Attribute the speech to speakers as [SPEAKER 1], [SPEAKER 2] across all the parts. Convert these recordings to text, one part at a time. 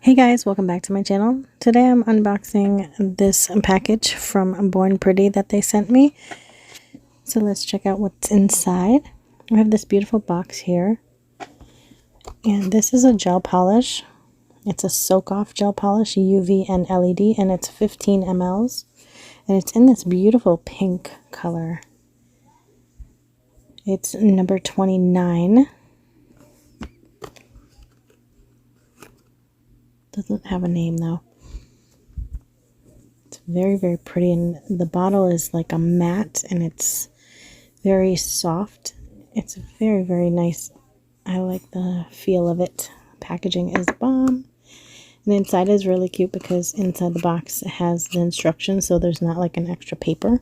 [SPEAKER 1] Hey guys, welcome back to my channel. Today I'm unboxing this package from Born Pretty that they sent me. So let's check out what's inside. I have this beautiful box here. And this is a gel polish. It's a soak-off gel polish, UV and LED, and it's 15 mLs. And it's in this beautiful pink color. It's number 29. Doesn't have a name though. It's very, very pretty, and the bottle is like a matte and it's very soft. It's very, very nice. I like the feel of it. Packaging is bomb. And inside is really cute because inside the box it has the instructions, so there's not like an extra paper.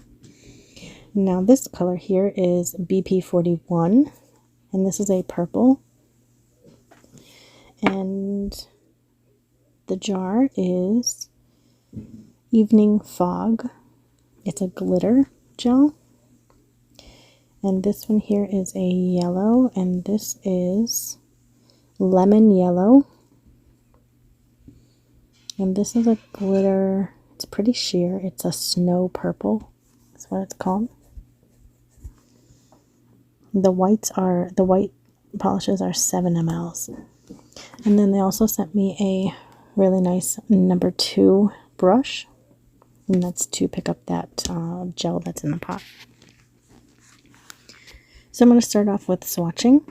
[SPEAKER 1] Now this color here is BP41, and this is a purple. And the jar is Evening Fog. It's a glitter gel. And this one here is a yellow, and this is lemon yellow. And this is a glitter, it's pretty sheer. It's a snow purple, that's what it's called. The white polishes are 7 mLs. And then they also sent me a really nice number 2 brush. And that's to pick up that gel that's in the pot. So I'm going to start off with swatching,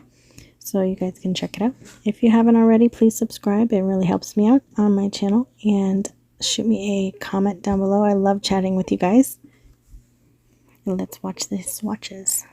[SPEAKER 1] so you guys can check it out. If you haven't already, please subscribe. It really helps me out on my channel. And shoot me a comment down below. I love chatting with you guys. And let's watch these swatches.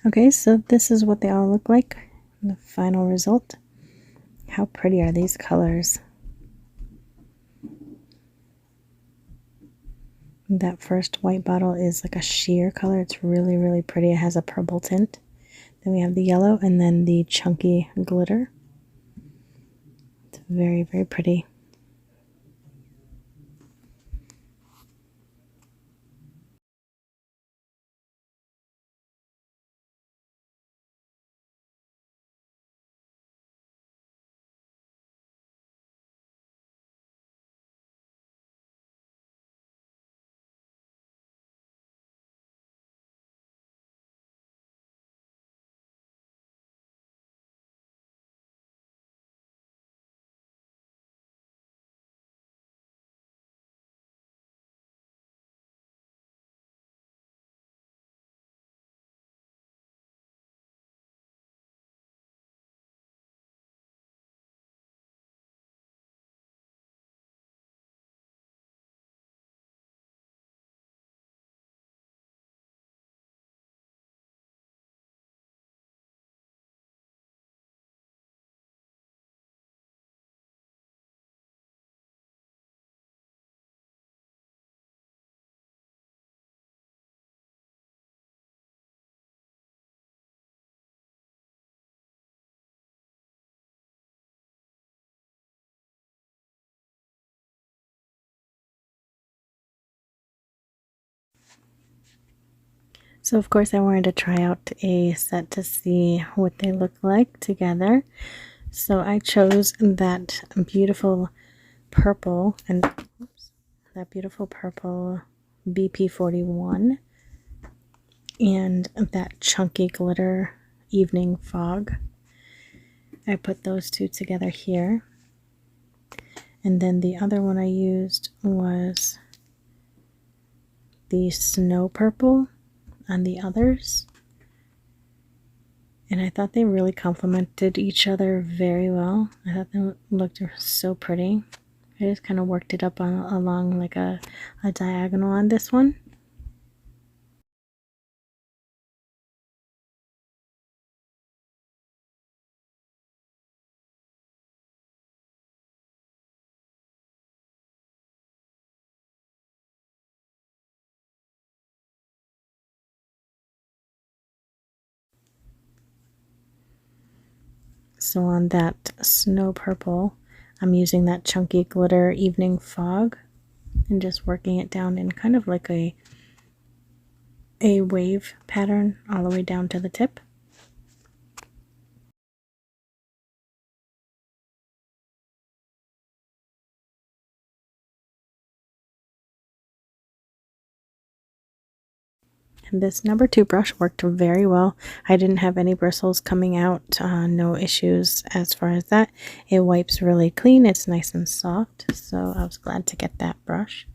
[SPEAKER 1] Okay, so this is what they all look like in the final result. How pretty are these colors? That first white bottle is like a sheer color. It's really, really pretty. It has a purple tint. Then we have the yellow and then the chunky glitter. It's very, very pretty. So of course I wanted to try out a set to see what they look like together. So I chose that beautiful purple and that beautiful purple BP41 and that chunky glitter evening fog. I put those two together here. And then the other one I used was the snow purple on the others. And I thought they really complemented each other very well. I thought they looked so pretty. I just kind of worked it up along like a diagonal on this one. So on that snow purple, I'm using that chunky glitter evening fog and just working it down in kind of like a wave pattern all the way down to the tip. And this number 2 brush worked very well. I didn't have any bristles coming out, no issues as far as that. It wipes really clean, it's nice and soft, so I was glad to get that brush.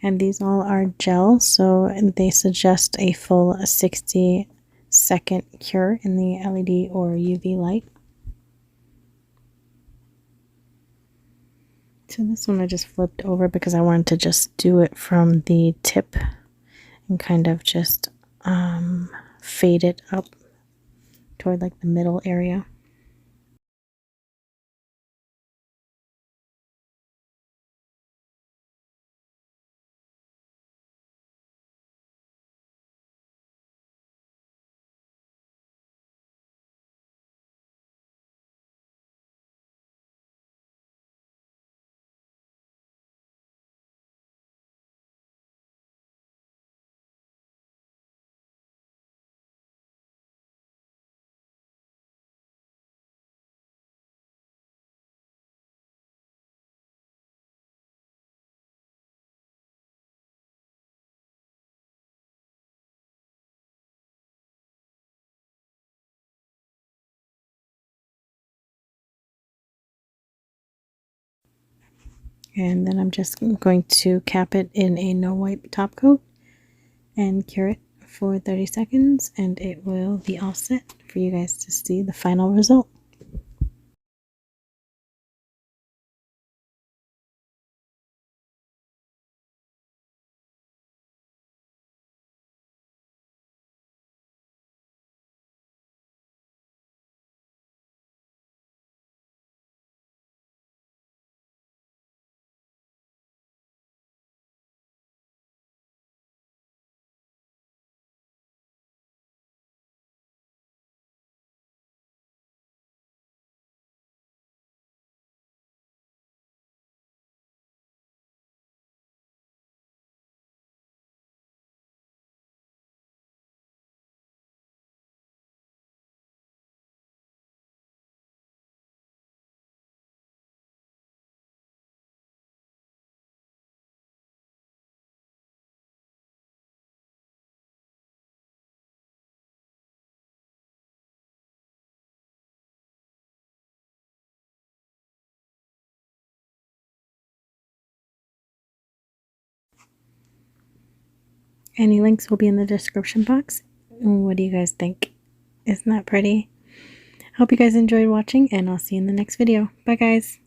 [SPEAKER 1] And these all are gel, so they suggest a full 60-second cure in the LED or UV light. So this one I just flipped over because I wanted to just do it from the tip and kind of just fade it up toward like the middle area. And then I'm just going to cap it in a no wipe top coat and cure it for 30 seconds, and it will be all set for you guys to see the final result. Any links will be in the description box. What do you guys think? Isn't that pretty? Hope you guys enjoyed watching, and I'll see you in the next video. Bye guys!